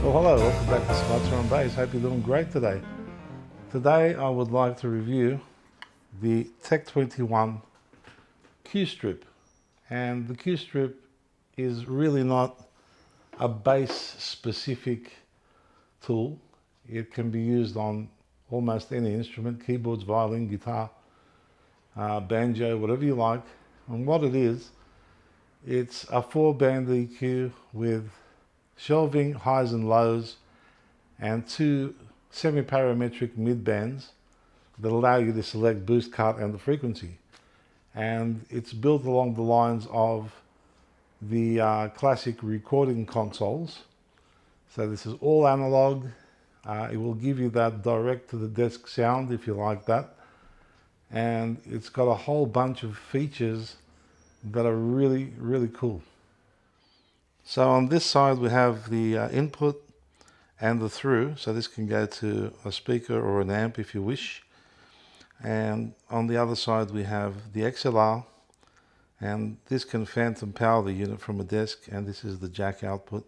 Well, hello, welcome back to Smarts on Bass. Hope you're doing great today. Today I would like to review the Tech21 Q Strip. And the Q Strip is really not a bass specific tool. It can be used on almost any instrument, keyboards, violin, guitar, banjo, whatever you like. And what it is, it's a 4-band EQ with shelving highs and lows and 2 semi-parametric mid-bands that allow you to select boost, cut and the frequency. And it's built along the lines of the classic recording consoles. So this is all analog. It will give you that direct to the desk sound if you like that. And it's got a whole bunch of features that are really, really cool. So on this side we have the input and the through, so this can go to a speaker or an amp if you wish. And on the other side we have the XLR, and this can phantom power the unit from a desk, and this is the jack output.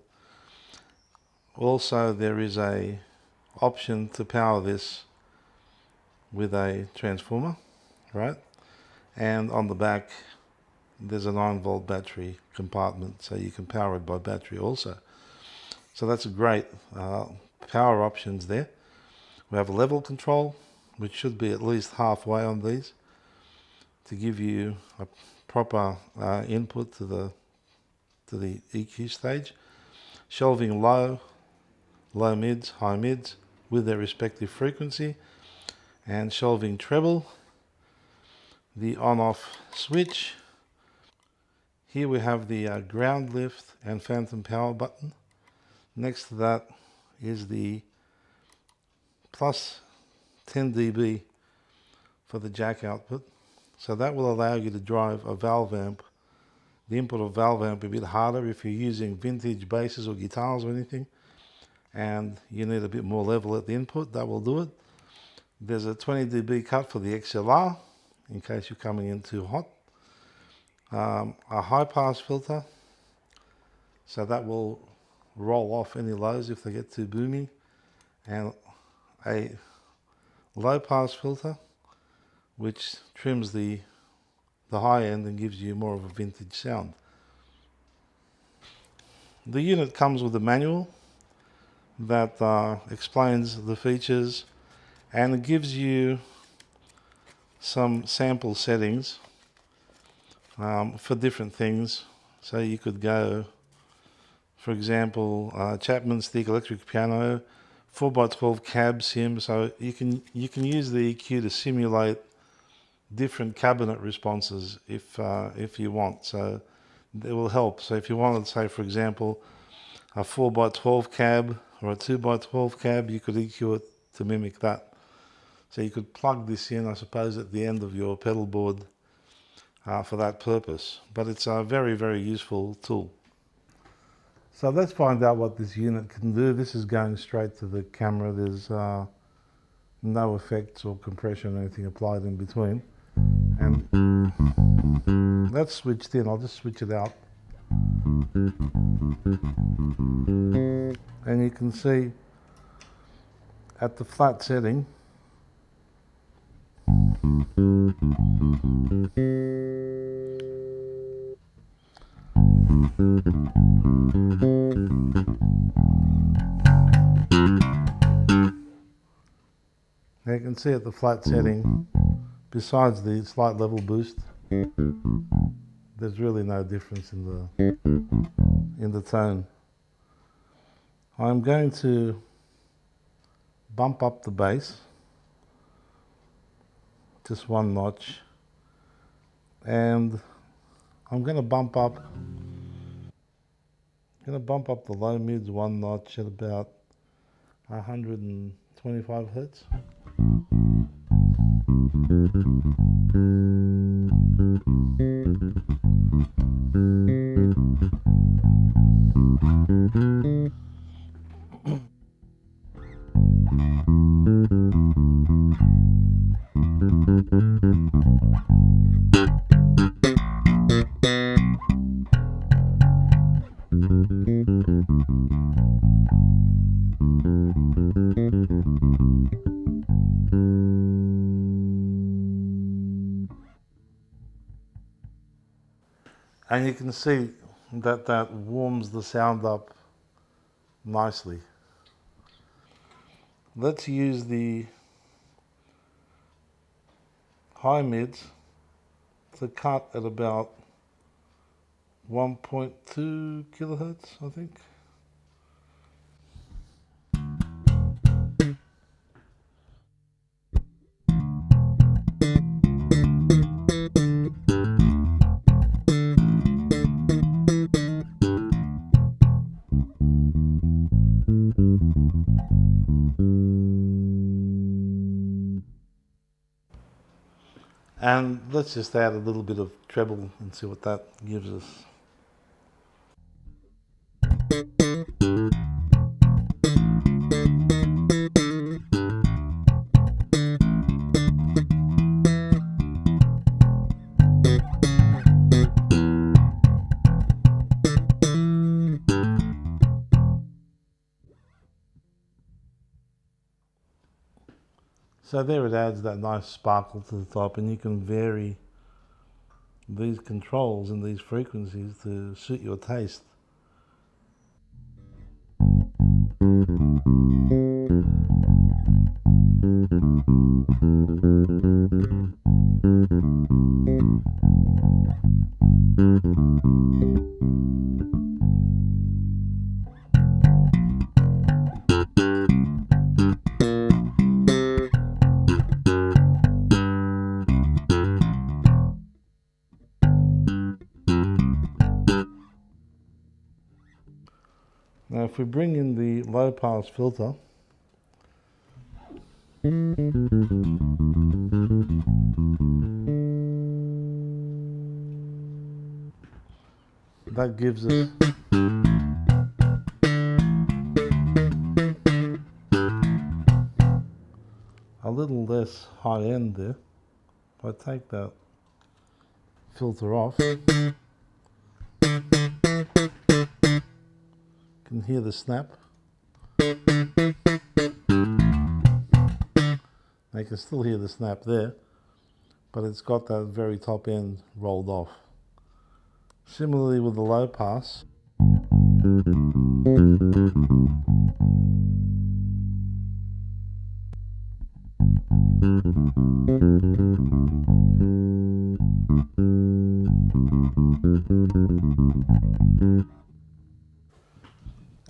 Also there is a option to power this with a transformer, right? And on the back there's a 9-volt battery compartment, so you can power it by battery also. So that's a great power options there. We have a level control, which should be at least halfway on these to give you a proper input to the EQ stage. Shelving low mids, high mids with their respective frequency, and shelving treble, the on-off switch. Here we have the ground lift and phantom power button. Next to that is the plus 10 dB for the jack output. So that will allow you to drive a valve amp, the input of valve amp, a bit harder if you're using vintage basses or guitars or anything, and you need a bit more level at the input. That will do it. There's a 20 dB cut for the XLR in case you're coming in too hot. A high pass filter, so that will roll off any lows if they get too booming, and a low pass filter which trims the high end and gives you more of a vintage sound. The unit comes with a manual that explains the features, and it gives you some sample settings for different things. So you could go, for example, Chapman stick, electric piano, 4x12 cab sim. So you can use the EQ to simulate different cabinet responses if you want. So it will help. So if you wanted, say for example, a 4x12 cab or a 2x12 cab, you could EQ it to mimic that. So you could plug this in, I suppose, at the end of your pedal board for that purpose. But it's a very, very useful tool. So let's find out what this unit can do. This is going straight to the camera. There's no effects or compression or anything applied in between. And that's switched in. I'll just switch it out. And you can see at the flat setting, now you can see at the flat setting, besides the slight level boost, there's really no difference in the tone. I'm going to bump up the bass just 1 notch, and I'm going to bump up the low mids 1 notch at about 125 hertz. And you can see that that warms the sound up nicely. Let's use the high mids to cut at about 1.2 kilohertz, I think. And let's just add a little bit of treble and see what that gives us. So there it adds that nice sparkle to the top, and you can vary these controls and these frequencies to suit your taste. Now if we bring in the low pass filter, that gives us a little less high end there. If I take that filter off, you can hear the snap. I can still hear the snap there, but it's got that very top end rolled off. Similarly with the low pass,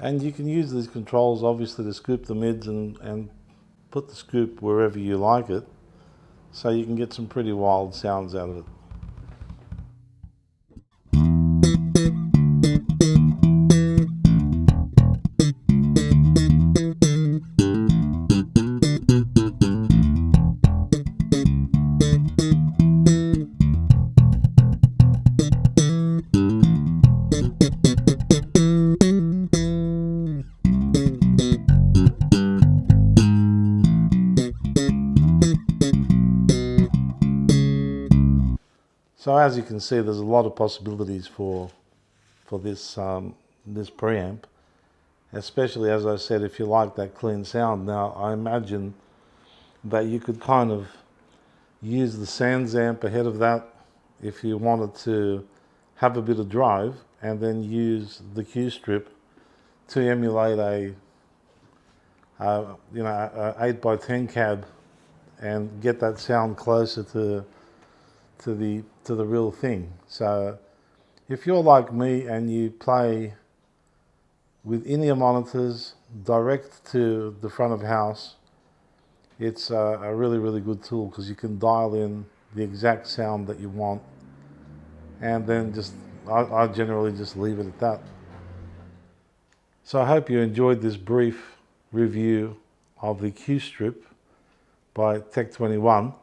and you can use these controls obviously to scoop the mids and put the scoop wherever you like it, so you can get some pretty wild sounds out of it. So as you can see, there's a lot of possibilities for this this preamp, especially as I said, if you like that clean sound. Now I imagine that you could kind of use the Sans amp ahead of that if you wanted to have a bit of drive, and then use the Q Strip to emulate a 8x10 cab and get that sound closer to the real thing. So if you're like me and you play with in-ear monitors direct to the front of house, it's a really good tool, because you can dial in the exact sound that you want, and then I generally just leave it at that. So I hope you enjoyed this brief review of the Q Strip by Tech21.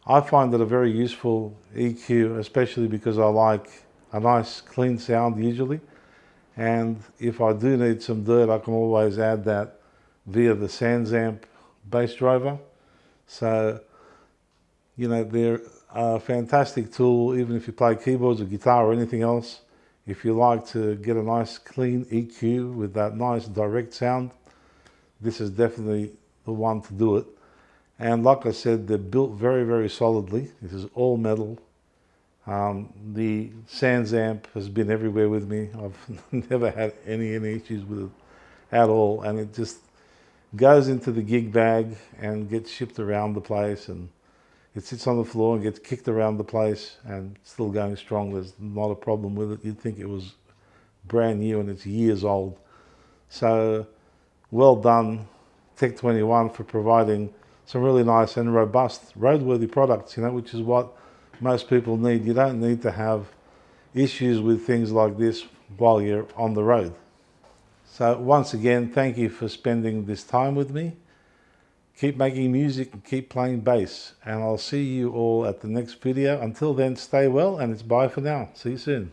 I find it a very useful EQ, especially because I like a nice clean sound usually, and if I do need some dirt, I can always add that via the Sans amp bass driver. So, you know, they're a fantastic tool, even if you play keyboards or guitar or anything else. If you like to get a nice clean EQ with that nice direct sound, this is definitely the one to do it. And like I said, they're built very solidly. This is all metal. The Sans amp has been everywhere with me. I've never had any issues with it at all, and it just goes into the gig bag and gets shipped around the place, and it sits on the floor and gets kicked around the place and still going strong. There's not a problem with it. You'd think it was brand new and it's years old. So well done, Tech21, for providing some really nice and robust roadworthy products, which is what most people need. You don't need to have issues with things like this while you're on the road. So once again, thank you for spending this time with me. Keep making music and keep playing bass, and I'll see you all at the next video. Until then, stay well, and it's bye for now. See you soon.